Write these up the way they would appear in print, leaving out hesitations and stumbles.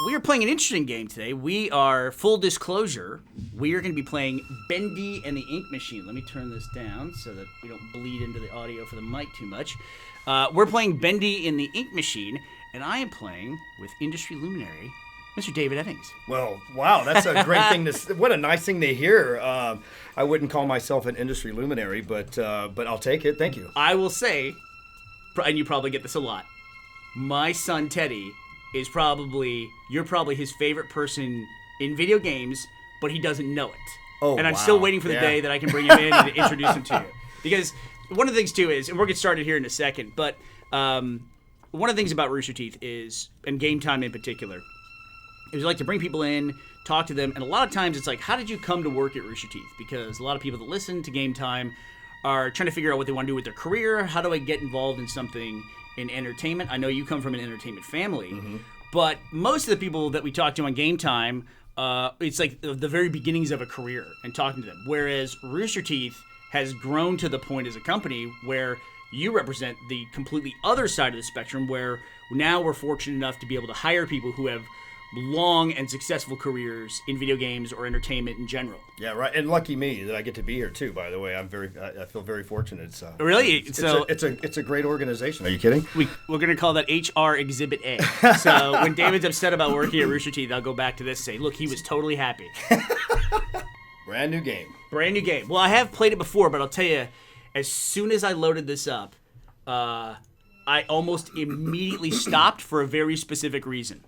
we are playing an interesting game today. We are, full disclosure, we are going to be playing Bendy and the Ink Machine. Let me turn this down so that we don't bleed into the audio for the mic too much. We're playing Bendy in the Ink Machine, and I am playing with industry luminary, Mr. David Eddings. Well, wow, that's a great thing to. What a nice thing to hear. I wouldn't call myself an industry luminary, but I'll take it. Thank you. I will say, and you probably get this a lot, my son Teddy is you're probably his favorite person in video games, but he doesn't know it. Oh, and I'm wow. still waiting for the day that I can bring him in and introduce him to you. Because one of the things, too, is, and we'll get started here in a second, but one of the things about Rooster Teeth is, and Game Time in particular, is we like to bring people in, talk to them, and a lot of times it's like, how did you come to work at Rooster Teeth? Because a lot of people that listen to Game Time are trying to figure out what they want to do with their career. How do I get involved in something in entertainment? I know you come from an entertainment family, but most of the people that we talk to on Game Time, it's like the very beginnings of a career and talking to them. Whereas Rooster Teeth has grown to the point as a company where you represent the completely other side of the spectrum, where now we're fortunate enough to be able to hire people who have long and successful careers in video games or entertainment in general. Yeah, right. And lucky me that I get to be here too. By the way, I feel very fortunate. So really, it's a great organization. Are you kidding? We're gonna call that HR Exhibit A. So when David's upset about working at Rooster Teeth, I'll go back to this and say, look, he was totally happy. Brand new game. Well, I have played it before, but I'll tell you, as soon as I loaded this up, I almost immediately stopped for a very specific reason.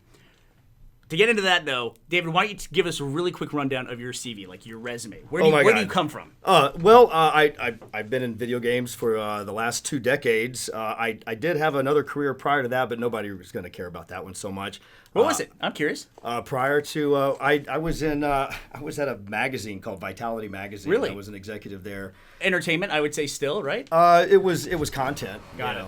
To get into that, though, David, why don't you give us a really quick rundown of your CV, like your resume? Where do you come from? I've been in video games for the last 2 decades. I did have another career prior to that, but nobody was going to care about that one so much. What was it? I'm curious. Prior to, I was at a magazine called Vitality Magazine. Really? I was an executive there. Entertainment, I would say still, right? It was content. Got it.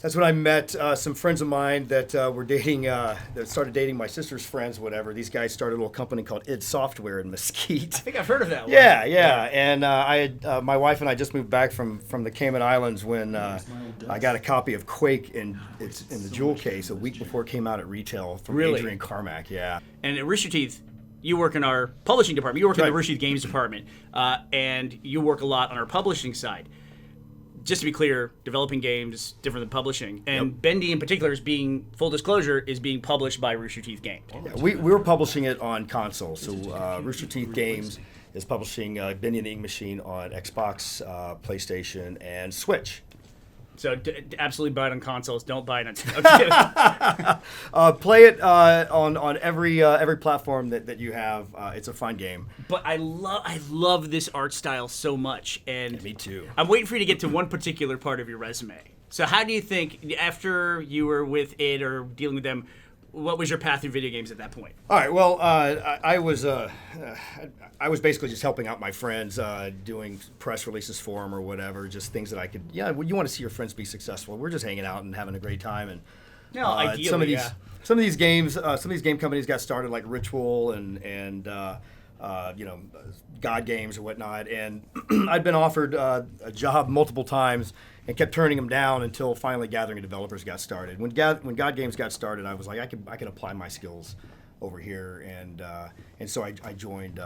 That's when I met some friends of mine that were dating, that started dating my sister's friends, whatever. These guys started a little company called id Software in Mesquite. I think I've heard of that one. Yeah. And I had, my wife and I just moved back from the Cayman Islands when I got a copy of Quake in the jewel case a week before it came out at retail from Adrian Carmack. Yeah. And at Rooster Teeth, you work in our publishing department. You work in the Rooster Teeth Games department, and you work a lot on our publishing side. Just to be clear, developing games different than publishing, and Bendy in particular is being, full disclosure, is being published by Rooster Teeth Games. Yeah, we were publishing it on console, so Rooster Teeth Games is publishing Bendy and the Ink Machine on Xbox, PlayStation, and Switch. So absolutely buy it on consoles. Don't buy it on. Play it on every platform that you have. It's a fun game. But I love this art style so much, and yeah, me too. I'm waiting for you to get to one particular part of your resume. So how do you think, after you were with id or dealing with them, what was your path through video games at that point? All right. Well, I was basically just helping out my friends, doing press releases for them or whatever, just things that I could. Yeah, you want to see your friends be successful. We're just hanging out and having a great time. And ideally, some of these games, some of these game companies got started like Ritual and God Games or whatnot. And I'd been offered a job multiple times and kept turning them down until finally Gathering Developers got started. When God Games got started, I was like, I can apply my skills over here, and so I joined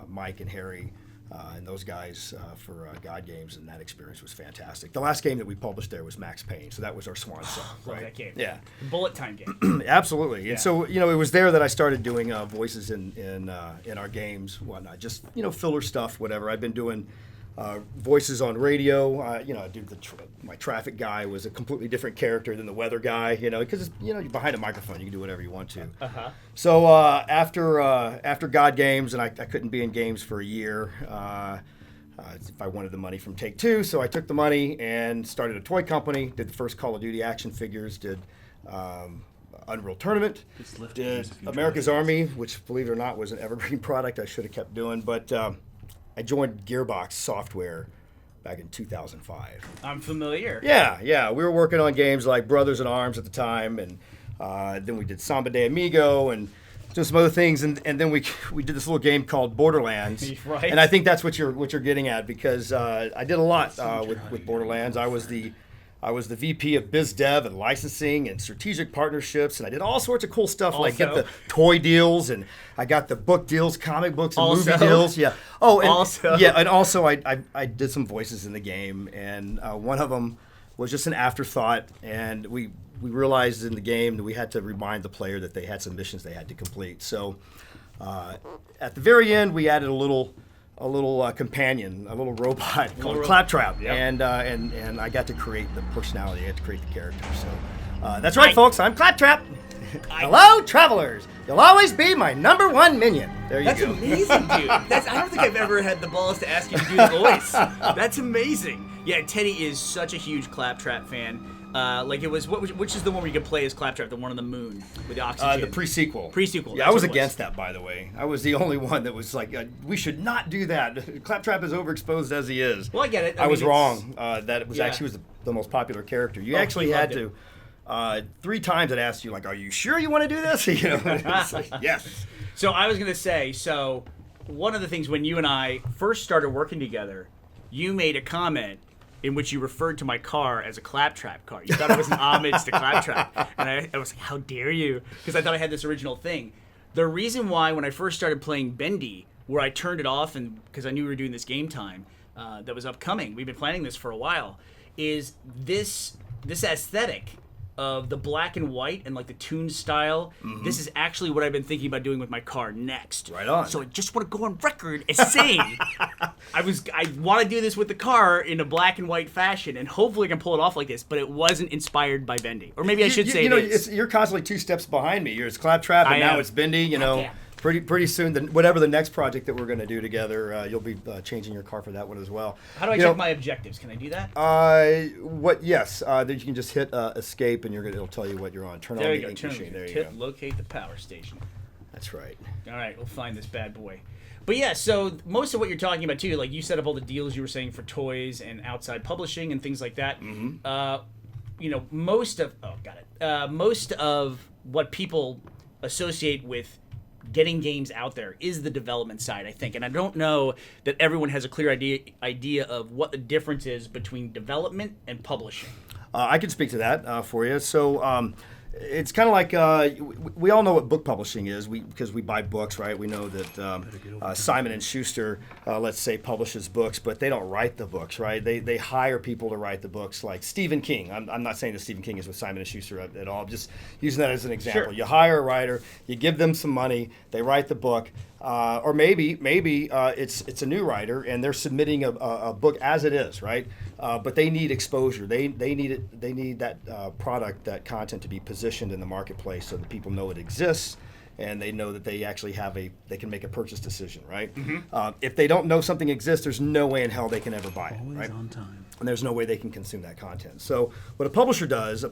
Mike and Harry and those guys for God Games, and that experience was fantastic. The last game that we published there was Max Payne, so that was our swan song. Love that game. Yeah, bullet time game. Absolutely. Yeah. And so it was there that I started doing voices in our games, whatnot, just filler stuff, whatever. I've been doing voices on radio. My traffic guy was a completely different character than the weather guy, because you're behind a microphone, you can do whatever you want to. So after God Games, and I couldn't be in games for a year if I wanted the money from Take-Two, so I took the money and started a toy company, did the first Call of Duty action figures, did Unreal Tournament, did America's Army, which, believe it or not, was an evergreen product I should have kept doing, but I joined Gearbox Software back in 2005. I'm familiar. Yeah. We were working on games like Brothers in Arms at the time, and then we did Samba de Amigo and just some other things, and then we did this little game called Borderlands. Right. And I think that's what you're getting at, because I did a lot with Borderlands. I was the I was the VP of Biz Dev and licensing and strategic partnerships, and I did all sorts of cool stuff, like get the toy deals, and I got the book deals, comic books, and movie deals. Yeah. Oh, and also I did some voices in the game, and one of them was just an afterthought, and we realized in the game that we had to remind the player that they had some missions they had to complete. So at the very end, we added a little companion, a little robot called Claptrap, and I got to create the personality, I got to create the character. So that's right, folks, I'm Claptrap. Hello, travelers. You'll always be my #1 minion. There you go. That's amazing, dude. I don't think I've ever had the balls to ask you to do the voice. That's amazing. Yeah, Teddy is such a huge Claptrap fan. Like it was, which is the one where you could play as Claptrap, the one on the moon with the oxygen? The pre-sequel. Pre-sequel. Yeah, I was against that, by the way. I was the only one that was like, we should not do that. Claptrap is overexposed as he is. Well, I get it. I was wrong. That it was actually the most popular character. You actually had to. 3 times it asked you, like, are you sure you want to do this? You know, it's like, yes. So I was going to say, one of the things when you and I first started working together, you made a comment in which you referred to my car as a Claptrap car. You thought it was an homage to Claptrap. And I was like, how dare you? Because I thought I had this original thing. The reason why when I first started playing Bendy, where I turned it off and because I knew we were doing this game time that was upcoming, we've been planning this for a while, is this aesthetic of the black and white and like the toon style. Mm-hmm. This is actually what I've been thinking about doing with my car next. Right on. So I just want to go on record as saying I want to do this with the car in a black and white fashion, and hopefully I can pull it off like this. But it wasn't inspired by Bendy, or maybe I should say you're constantly 2 steps behind me. You're Claptrap, and now it's Bendy. You know. Yeah. Pretty soon, whatever the next project that we're going to do together, you'll be changing your car for that one as well. How do I check my objectives? Can I do that? Yes. You can just hit escape, and it'll tell you what you're on. Turn on the ink machine. There you go. Locate the power station. That's right. All right, we'll find this bad boy. But yeah, so most of what you're talking about too, like you set up all the deals you were saying for toys and outside publishing and things like that. Mm-hmm. Most of what people associate with getting games out there is the development side, I think. And I don't know that everyone has a clear idea of what the difference is between development and publishing. I can speak to that for you. So it's kind of like we all know what book publishing is because we buy books, right? We know that Simon & Schuster, let's say, publishes books, but they don't write the books, right? They hire people to write the books, like Stephen King. I'm not saying that Stephen King is with Simon & Schuster at all. I'm just using that as an example. Sure. You hire a writer, you give them some money, they write the book, or maybe it's a new writer and they're submitting a book as it is, right? But they need exposure. They need that product, that content to be positioned in the marketplace so that people know it exists and they know that they actually they can make a purchase decision, right? Mm-hmm. If they don't know something exists, there's no way in hell they can ever buy it, right? On time. And there's no way they can consume that content. So what a publisher does, a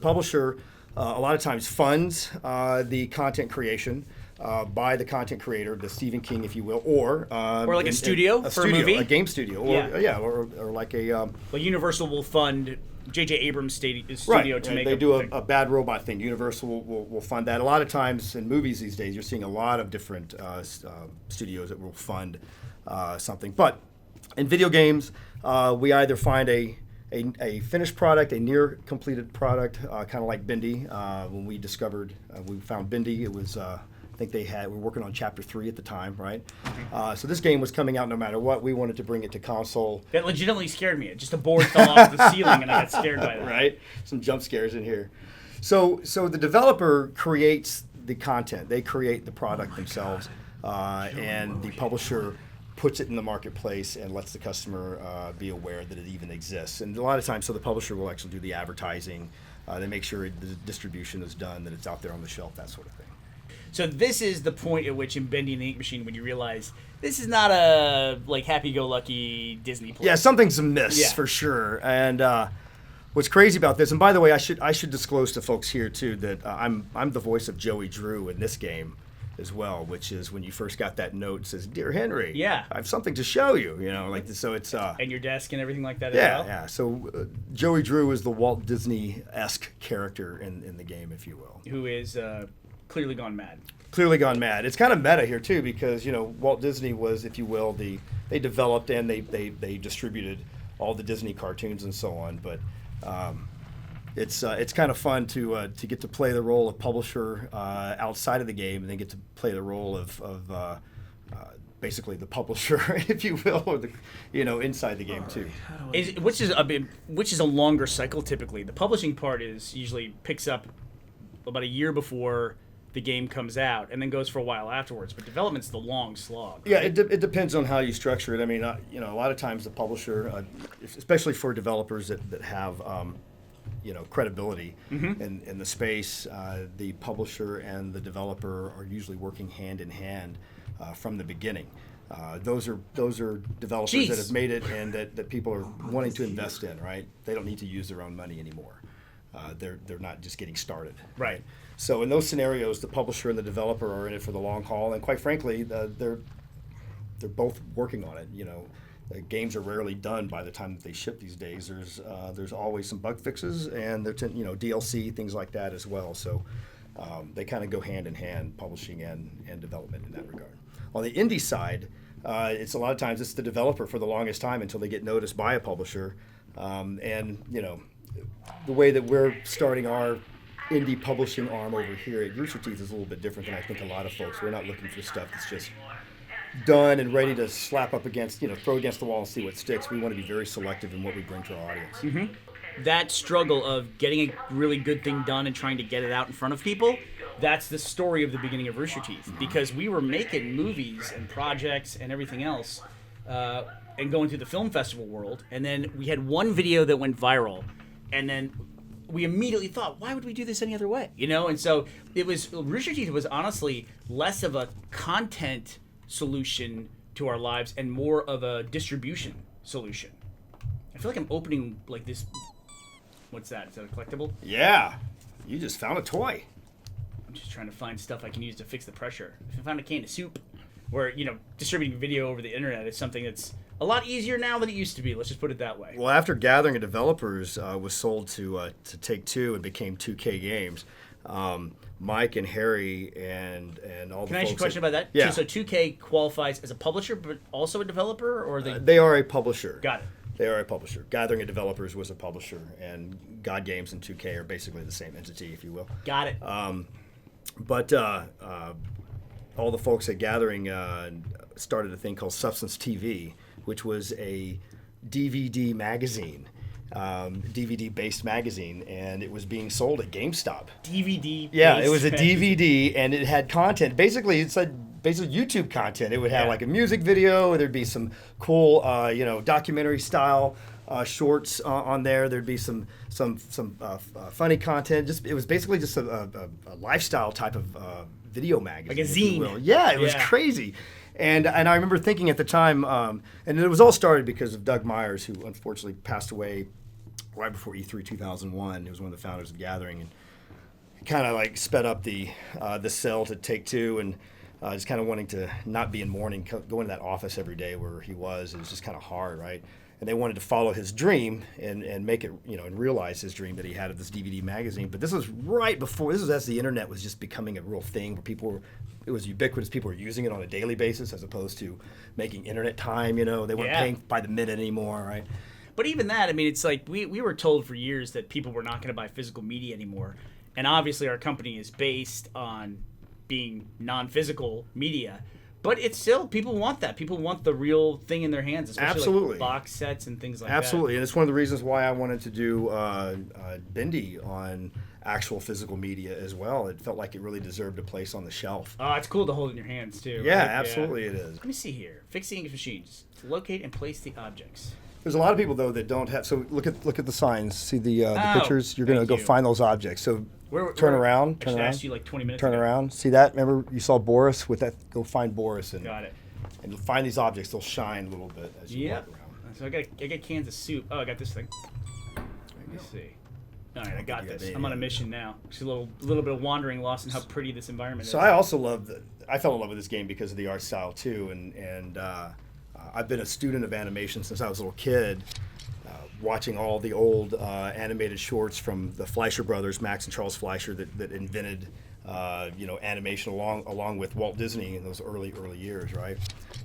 lot of times funds the content creation by the content creator, the Stephen King, if you will, or like a studio for a movie, a game studio, or like a. Well, Universal will fund J.J. Abrams' studio right. to make. They do a bad robot thing. Universal will fund that. A lot of times in movies these days, you're seeing a lot of different studios that will fund something. But in video games, we either find a finished product, a near completed product, kind of like Bendy. When we found Bendy, it was. I think we were working on Chapter 3 at the time, right? Mm-hmm. So this game was coming out no matter what. We wanted to bring it to console. That legitimately scared me. Just a board fell off the ceiling and I got scared by that. Right? Some jump scares in here. So the developer creates the content. They create the product themselves. And the publisher puts it in the marketplace and lets the customer be aware that it even exists. And a lot of times, so the publisher will actually do the advertising. They make sure the distribution is done, that it's out there on the shelf, that sort of thing. So this is the point at which in Bendy and the Ink Machine when you realize this is not a happy-go-lucky Disney place. Yeah, something's amiss for sure. And what's crazy about this, and by the way, I should disclose to folks here too that I'm the voice of Joey Drew in this game as well, which is when you first got that note, it says, "Dear Henry, I have something to show you." So it's and your desk and everything like that. Yeah, as well? yeah. So Joey Drew is the Walt Disney-esque character in the game, if you will, who is. Clearly gone mad. Clearly gone mad. It's kind of meta here too, because Walt Disney was, if you will, they developed and they distributed all the Disney cartoons and so on. But it's kind of fun to get to play the role of publisher outside of the game, and then get to play the role of basically the publisher, if you will, or inside the game too. Which is a longer cycle typically. The publishing part usually picks up about a year before the game comes out, and then goes for a while afterwards. But development's the long slog. Right? Yeah, it depends on how you structure it. I mean, a lot of times the publisher, especially for developers that have credibility in the space, the publisher and the developer are usually working hand in hand from the beginning. Those are developers that have made it and that people are wanting to invest in. Right? They don't need to use their own money anymore. They're not just getting started. Right. So in those scenarios, the publisher and the developer are in it for the long haul, and quite frankly, they're both working on it. Games are rarely done by the time that they ship these days. There's always some bug fixes, and there's DLC, things like that as well. So they kind of go hand in hand, publishing and development in that regard. On the indie side, it's a lot of times it's the developer for the longest time until they get noticed by a publisher, and the way that we're starting our indie publishing arm over here at Rooster Teeth is a little bit different than I think a lot of folks. We're not looking for stuff that's just done and ready to slap up against, throw against the wall and see what sticks. We want to be very selective in what we bring to our audience. Mm-hmm. That struggle of getting a really good thing done and trying to get it out in front of people, that's the story of the beginning of Rooster Teeth. Because we were making movies and projects and everything else and going through the film festival world, and then we had one video that went viral, and then we immediately thought, why would we do this any other way? And so Rooster Teeth was honestly less of a content solution to our lives and more of a distribution solution. I feel like I'm opening like this. What's that? Is that a collectible? Yeah. You just found a toy. I'm just trying to find stuff I can use to fix the pressure. If I found a can of soup, where, distributing video over the internet is something that's a lot easier now than it used to be. Let's just put it that way. Well, after Gathering of Developers was sold to Take-Two and became 2K Games, Mike and Harry and all the folks. Can I ask you a question about that? Yeah. So 2K qualifies as a publisher, but also a developer, or they are a publisher. Got it. They are a publisher. Gathering of Developers was a publisher, and God Games and 2K are basically the same entity, if you will. Got it. But all the folks at Gathering started a thing called Substance TV, which was a DVD magazine, DVD-based magazine, and it was being sold at GameStop. DVD. Yeah, it was a DVD, and it had content. Basically, it's like YouTube content. It would have like a music video. There'd be some cool, documentary style shorts on there. There'd be some funny content. It was basically just a lifestyle type of video magazine, like a zine. Yeah, it was crazy. And I remember thinking at the time, and it was all started because of Doug Myers, who unfortunately passed away right before E3 2001. He was one of the founders of Gathering, and kind of like sped up the sell to Take-Two, and just kind of wanting to not be in mourning, going to that office every day where he was. It was just kind of hard, right? And they wanted to follow his dream and make it, and realize his dream that he had of this DVD magazine. But this was right before, this was as the internet was just becoming a real thing where it was ubiquitous. People were using it on a daily basis as opposed to making internet time, they weren't paying by the minute anymore, right? But even that, I mean, it's like we were told for years that people were not going to buy physical media anymore. And obviously our company is based on being non-physical media. But it's still, people want that. People want the real thing in their hands, especially like box sets and things like that. Absolutely, and it's one of the reasons why I wanted to do Bendy on actual physical media as well. It felt like it really deserved a place on the shelf. Oh, it's cool to hold in your hands, too. Yeah, right? Absolutely it is. Let me see here. Fix the English machines. Locate and place the objects. There's a lot of people, though, that don't have... So look at the signs. See the pictures? You're going to go find those objects. So turn around. I asked you like 20 minutes ago. Turn around. See that? Remember you saw Boris with that? Go find Boris. Got it. And you'll find these objects. They'll shine a little bit as you walk around. So I got cans of soup. Oh, I got this thing. Let me see. All right, I got this. I'm on a mission now. Just a little bit of wandering, lost in how pretty this environment is. So I also I fell in love with this game because of the art style, too. And I've been a student of animation since I was a little kid. Watching all the old animated shorts from the Fleischer brothers, Max and Charles Fleischer, that invented animation along with Walt Disney in those early years, right?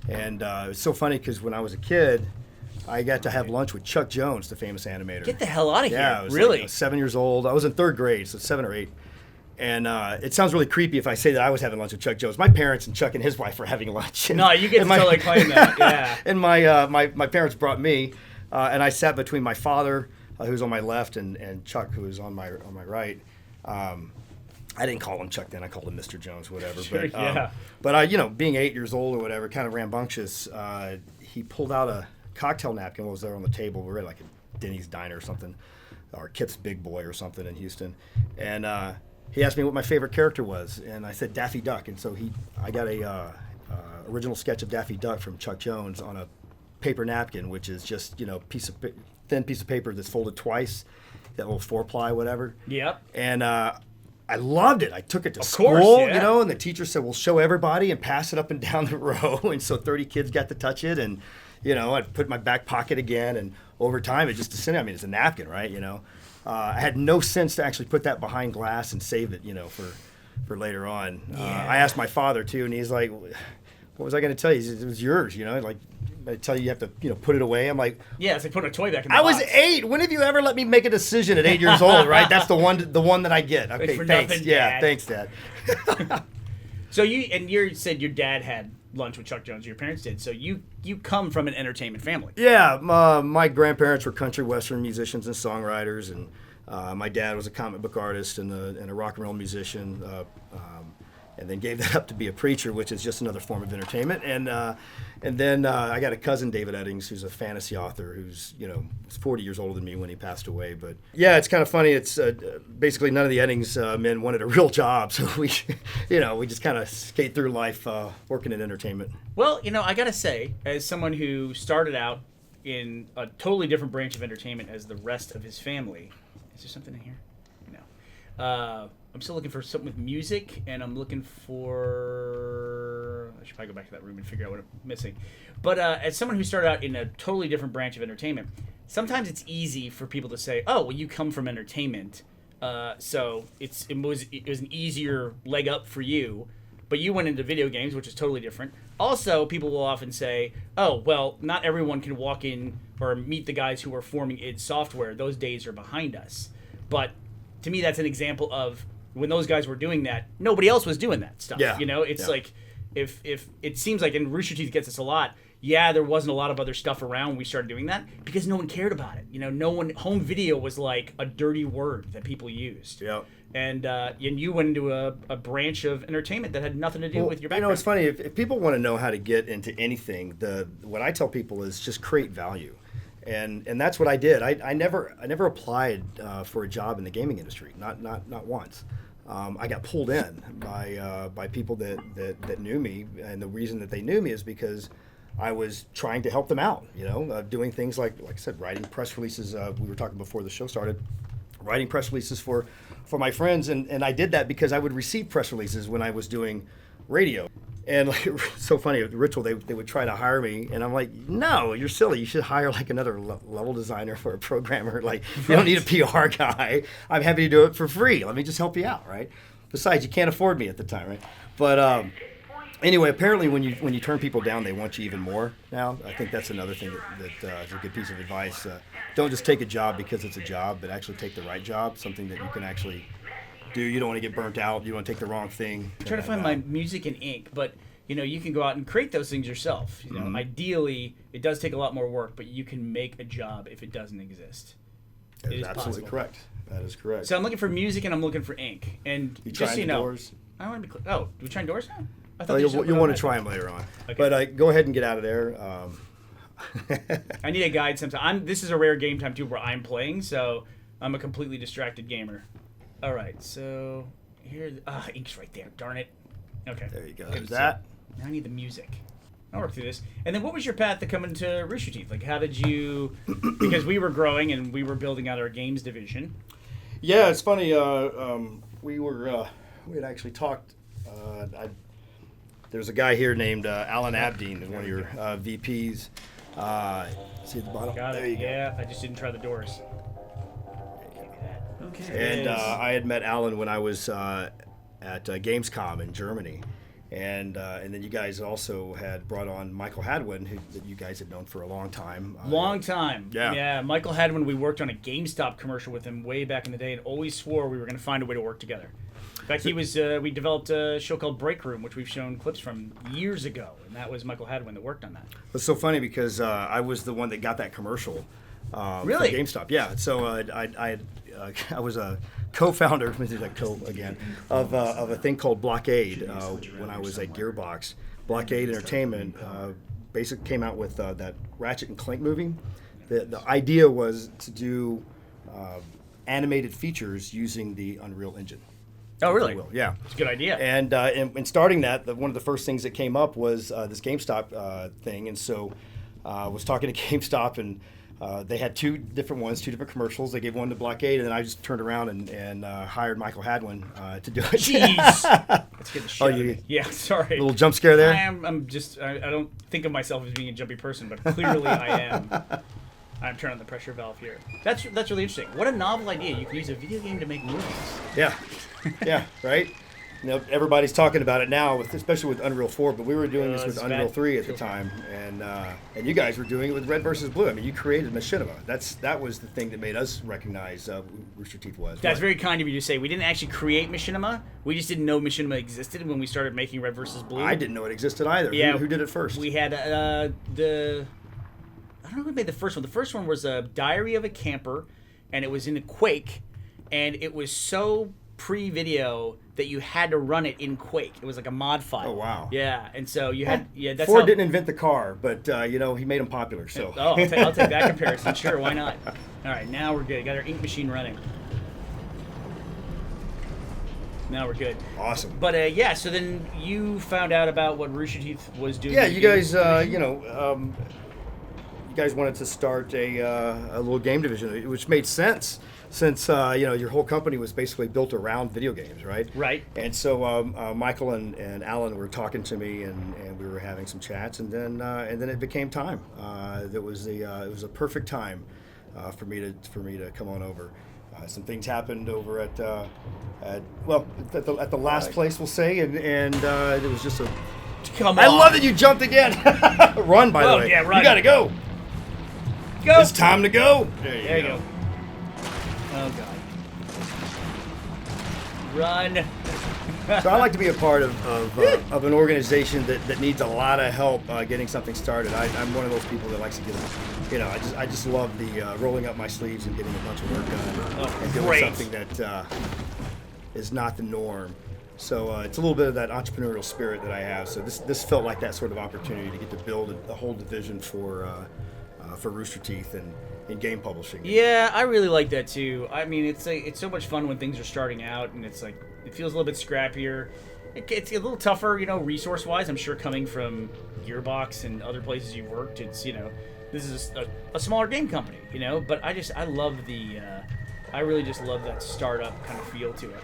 And it's so funny because when I was a kid, I got to have lunch with Chuck Jones, the famous animator. Get the hell out of here. Yeah, I was really? like 7 years old. I was in 3rd grade, so 7 or 8. And it sounds really creepy if I say that I was having lunch with Chuck Jones. My parents and Chuck and his wife were having lunch. No, you get to totally claim that. Yeah. And my parents brought me, and I sat between my father, who was on my left, and Chuck, who was on my right. I didn't call him Chuck then. I called him Mr. Jones, whatever. Sure, but yeah. But being 8 years old or whatever, kind of rambunctious, he pulled out a cocktail napkin. What was there on the table? We were at like a Denny's diner or something, or Kip's Big Boy or something in Houston, and he asked me what my favorite character was, and I said Daffy Duck. And so I got a original sketch of Daffy Duck from Chuck Jones on a paper napkin, which is just thin piece of paper that's folded twice, that little 4-ply, whatever. Yep. And I loved it. I took it to school, course, yeah. And the teacher said, "We'll show everybody and pass it up and down the row." And so 30 kids got to touch it, and I'd put it in my back pocket again, and over time it just descended. I mean, it's a napkin, right? I had no sense to actually put that behind glass and save it, for later on. Yeah. I asked my father too, and he's like, "What was I going to tell you?" He said, "It was yours, like I tell you have to, put it away." I'm like, yeah, it's like putting a toy back in the I box. was 8. When have you ever let me make a decision at 8 years old, right? That's the one that I get. Okay, for thanks. nothing, Yeah, Dad. thanks, Dad. So you said your dad had lunch with Chuck Jones. Your parents did. So you come from an entertainment family. Yeah, my grandparents were country western musicians and songwriters, and my dad was a comic book artist and a rock and roll musician, and then gave that up to be a preacher, which is just another form of entertainment. And then I got a cousin, David Eddings, who's a fantasy author, who's was 40 years older than me when he passed away. But yeah, it's kind of funny. It's basically none of the Eddings men wanted a real job, so we just kind of skate through life working in entertainment. Well, I gotta say, as someone who started out in a totally different branch of entertainment as the rest of his family, is there something in here? No. I'm still looking for something with music, and I'm looking for... I should probably go back to that room and figure out what I'm missing. But as someone who started out in a totally different branch of entertainment, sometimes it's easy for people to say, "Oh, well, you come from entertainment, so it was an easier leg up for you." But you went into video games, which is totally different. Also, people will often say, "Oh, well, not everyone can walk in or meet the guys who are forming id Software. Those days are behind us." But to me, that's an example of when those guys were doing that, nobody else was doing that stuff. Yeah. It's like if it seems like, and Rooster Teeth gets this a lot. Yeah, there wasn't a lot of other stuff around when we started doing that because no one cared about it. No one. Home video was like a dirty word that people used. Yeah. And you went into a branch of entertainment that had nothing to do with your background. It's funny if people want to know how to get into anything. What I tell people is just create value. And that's what I did. I never applied for a job in the gaming industry, not once. I got pulled in by people that knew me, and the reason that they knew me is because I was trying to help them out. Doing things like I said, writing press releases. We were talking before the show started, writing press releases for my friends, and I did that because I would receive press releases when I was doing radio. And so funny, at Ritual, they would try to hire me, and I'm like, "No, you're silly. You should hire like another level designer or a programmer. Like, you don't need a PR guy. I'm happy to do it for free. Let me just help you out, right? Besides, you can't afford me at the time, right?" But anyway, apparently when you turn people down, they want you even more now. I think that's another thing that is a good piece of advice. Don't just take a job because it's a job, but actually take the right job, something that you can actually do. You don't want to get burnt out. You don't want to take the wrong thing. I'm trying to find my music and ink, but you can go out and create those things yourself. Ideally, it does take a lot more work, but you can make a job if it doesn't exist. That It is absolutely possible. correct. That is correct. So I'm looking for music and I'm looking for ink. And You just so you trying know, Doors? I want to be clear. Oh, do we try Doors now? I Well, they just you'll went want on to try that. them later on. Okay. But go ahead and get out of there. I need a guide sometime. This is a rare game time too where I'm playing, so I'm a completely distracted gamer. All right, so here, ink's right there. Darn it. Okay. There you go. Good. There's that. Now I need the music. I'll work through this. And then what was your path to coming to Rooster Teeth? Like, how did you... Because we were growing and we were building out our games division. Yeah, it's funny. We had actually talked. There's a guy here named Alan Abdeen, who's one of your VPs. See at the bottom? Got There it. you go. Yeah, I just didn't try the doors. Okay. And I had met Alan when I was at Gamescom in Germany. And then you guys also had brought on Michael Hadwin, that you guys had known for a long time. Long time. Yeah. Yeah. Michael Hadwin, we worked on a GameStop commercial with him way back in the day and always swore we were going to find a way to work together. In fact, we developed a show called Break Room, which we've shown clips from years ago, and that was Michael Hadwin that worked on that. It's so funny because I was the one that got that commercial. Really? For GameStop, yeah. So I was a co-founder, again, of a thing called Blockade when I was at Gearbox. Blockade Entertainment basically came out with that Ratchet and Clank movie. The idea was to do animated features using the Unreal Engine. Oh, really? Yeah. It's a good idea. And in starting that, one of the first things that came up was this GameStop thing. And so I was talking to GameStop, and they had two different commercials. They gave one to Blockade, and then I just turned around and hired Michael Hadwin to do it. Jeez. Let's get the shit out of me. Yeah, sorry. A little jump scare there? I don't think of myself as being a jumpy person, but clearly I am. I'm turning on the pressure valve here. That's really interesting. What a novel idea. You can use a video game to make movies. Yeah. Yeah, right? Everybody's talking about it now, especially with Unreal 4, but we were doing this with Unreal 3 at the time, and you guys were doing it with Red vs. Blue. I mean, you created Machinima. That was the thing that made us recognize who Rooster Teeth was. That's very kind of you to say. We didn't actually create Machinima. We just didn't know Machinima existed when we started making Red vs. Blue. I didn't know it existed either. Yeah, who did it first? We had I don't know who made the first one. The first one was a Diary of a Camper, and it was in a Quake, and it was so pre-video that you had to run it in Quake. It was like a mod file. Oh, wow. Yeah, and so you had... Yeah, that's Ford didn't invent the car, but, he made them popular, so... Oh, I'll take that comparison. Sure, why not? All right, now we're good. Got our ink machine running. Now we're good. Awesome. But, so then you found out about what Rooster Teeth was doing. Yeah, you guys, you guys wanted to start a little game division, which made sense since your whole company was basically built around video games, right? Right. And so Michael and Alan were talking to me, and we were having some chats, and then it became time. It was a perfect time for me to come on over. Some things happened over at the last place, we'll say, and it was just a. Come on. I love that you jumped again. Run, by the way. Yeah, run. You gotta go. Go. It's time to go. There you go. Oh, God. Run. So I like to be a part of an organization that needs a lot of help getting something started. I'm one of those people that likes to get, I just love the rolling up my sleeves and getting a bunch of work done and doing something that is not the norm. So it's a little bit of that entrepreneurial spirit that I have. So this felt like that sort of opportunity to get to build a whole division for Rooster Teeth and in game publishing. Yeah, I really like that too. I mean, it's so much fun when things are starting out, and it's like it feels a little bit scrappier. It's a little tougher, resource-wise. I'm sure coming from Gearbox and other places you've worked, it's this is a smaller game company, But I love I really just love that startup kind of feel to it.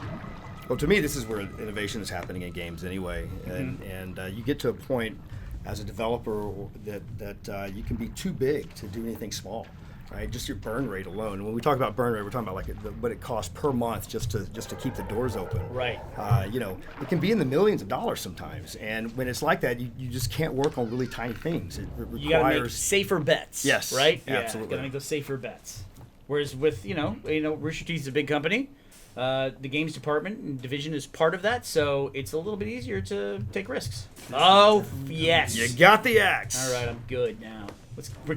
Well, to me, this is where innovation is happening in games anyway, and you get to a point as a developer that you can be too big to do anything small, right? Just your burn rate alone. And when we talk about burn rate, we're talking about what it costs per month just to keep the doors open. Right. It can be in the millions of dollars sometimes, and when it's like that, you just can't work on really tiny things. It requires... You gotta make safer bets. Yes. Right. Absolutely. You gotta make those safer bets. Whereas with Rooster Teeth is a big company. The games department and division is part of that, so it's a little bit easier to take risks. Oh, yes. You got the axe. All right, I'm good now.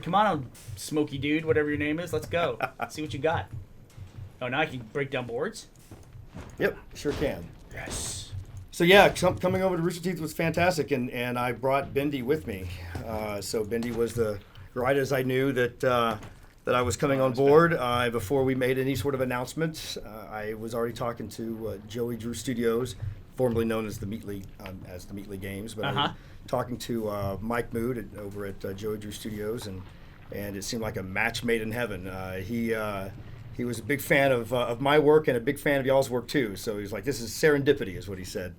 Come on, Smokey dude, whatever your name is. Let's go. See what you got. Oh, now I can break down boards? Yep, sure can. Yes. So yeah, coming over to Rooster Teeth was fantastic, and I brought Bendy with me. So Bendy was right as I knew that I was coming on board. Before we made any sort of announcement, I was already talking to Joey Drew Studios, formerly known as the Meatly Games, but I was talking to Mike Mood over at Joey Drew Studios, and it seemed like a match made in heaven. He was a big fan of my work and a big fan of y'all's work too. So he was like, "This is serendipity," is what he said.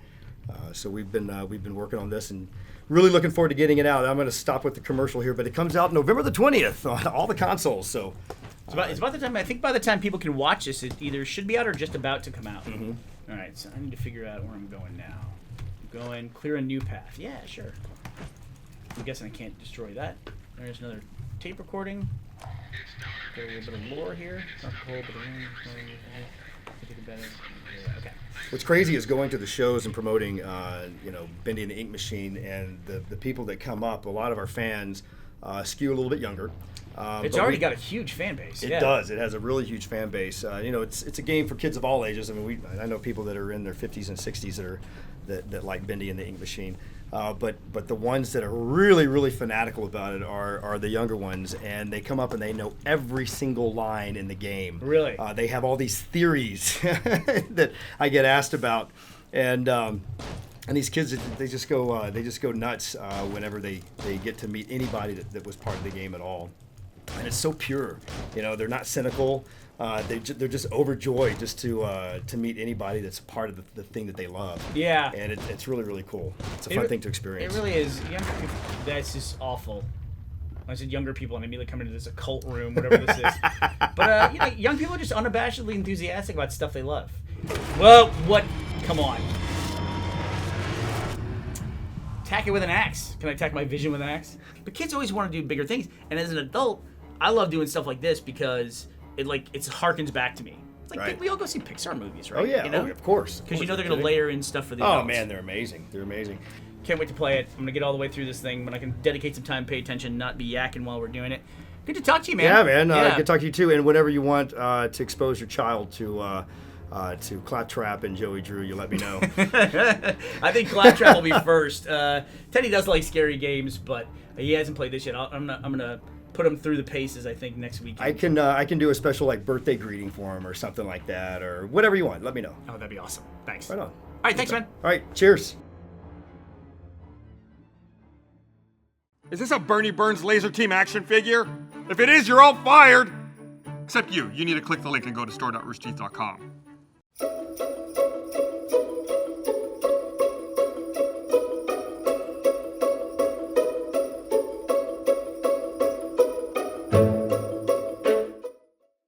So we've been working on this and really looking forward to getting it out. I'm going to stop with the commercial here, but it comes out November the 20th on all the consoles. So it's about the time. I think by the time people can watch this, it either should be out or just about to come out. Mm-hmm. All right, so I need to figure out where I'm going now. going. Clear a new path. Yeah, sure. I'm guessing I can't destroy that. There's another tape recording. Got a little bit of lore here. Not cool, but okay. What's crazy is going to the shows and promoting, Bendy and the Ink Machine, and the people that come up. A lot of our fans skew a little bit younger. It's already got a huge fan base. It does. It has a really huge fan base. It's a game for kids of all ages. I mean, I know people that are in their 50s and 60s that like Bendy and the Ink Machine. But the ones that are really, really fanatical about it are the younger ones, and they come up and they know every single line in the game. Really? They have all these theories that I get asked about, and these kids they just go nuts whenever they get to meet anybody that was part of the game at all. And it's so pure, they're not cynical. They're just overjoyed just to meet anybody that's a part of the thing that they love. Yeah. And it's really, really cool. It's a fun thing to experience. It really is. Younger people, that's just awful. I said younger people, and I immediately come into this occult room, whatever this is. But young people are just unabashedly enthusiastic about stuff they love. Well, what? Come on. Attack it with an axe. Can I attack my vision with an axe? But kids always want to do bigger things, and as an adult, I love doing stuff like this because it harkens back to me. It's like Right. we all go see Pixar movies, right? Oh yeah, of course. Because they're going to layer in stuff for the adults. Oh man, they're amazing. They're amazing. Can't wait to play it. I'm going to get all the way through this thing when I can dedicate some time, pay attention, not be yakking while we're doing it. Good to talk to you, man. Yeah, man. Good to talk to you too. And whenever you want to expose your child to Claptrap and Joey Drew, you let me know. I think Claptrap will be first. Teddy does like scary games, but he hasn't played this yet. I'm gonna put him through the paces. I think next week. I can do a special birthday greeting for him or something like that, or whatever you want. Let me know. Oh, that'd be awesome. Thanks. Right on. All right, thanks, man. All right, cheers. Is this a Bernie Burns laser team action figure? If it is, you're all fired! Except you. You need to click the link and go to store.roosterteeth.com.